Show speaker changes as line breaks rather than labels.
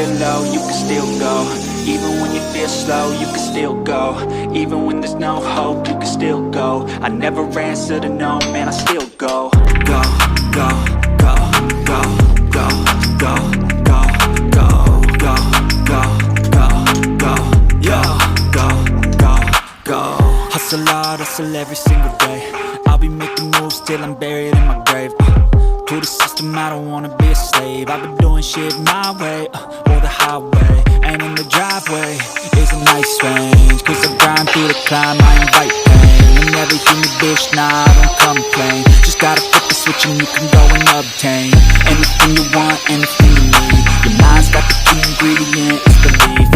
feel low, you can still go. Even when you feel slow, you can still go. Even when there's no hope, you can still go. I never answer to no, man, I still go. Go, go, go, go, go, go, go, go, go, go, go, go, yo, go, go, go. Hustle hard, hustle every single day. I'll be making moves till I'm buried in my grave. To the system, I don't wanna be a slave. I've been doing shit my way, or the highway. And in the driveway is a nice range, cause I grind through the climb, I invite pain. And every human bitch, nah, I don't complain. Just gotta flip the switch and you can go and obtain anything you want, anything you need. Your mind's got the key ingredient, it's belief.